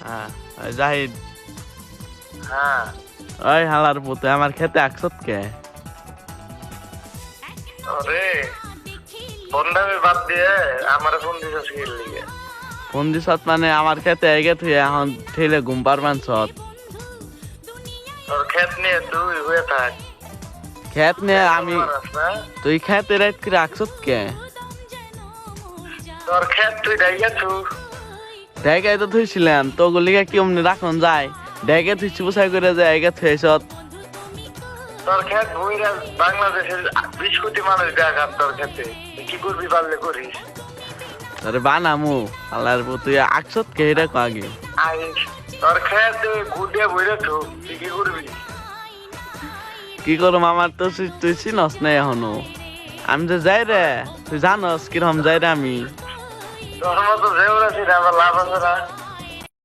হ্যাঁ ওই জাহিদ হ্যাঁ ওই হালার পুতে আমার খেতে আকসত কে ওরে বন্ধামি বাদ দিয়ে আমার ফোন দিছিস কি লিগে কোন দিছত মানে আমার খেতে এগে তুই এখন ঠেলে ঘুম পারবান সত তোর ক্ষেত নিয়ে তুই হয়ে থাক খেত নিয়ে আমি পারস না? তুই খেতে রাত করে আকসত কে তোর ক্ষেত তুই ডাইয়াছু ডেকে তো থুইছিলাম তো গুলিকে কি অমনি রাখন যায় ডেকে থুইছি বুসাই করে যায় এগে থুইছত তোর ক্ষেত বইরা বাংলাদেশের 20 কোটি মানুষ দেখান তোর ক্ষেতে তুই কি করবি পারলে করিস আরে বানামু হালার পু তুই আকসত কে এটা কো আগে আইস তোর ক্ষেত গুডিয়া বইরাছু তুই কি করবি কি করম আমার তো তুই চিনস না এখনো আমি যে যাই রে তুই জানস কিরকম যাই রে আমি তোর মতো যে ওরা ছিল আমার লাভ আছে না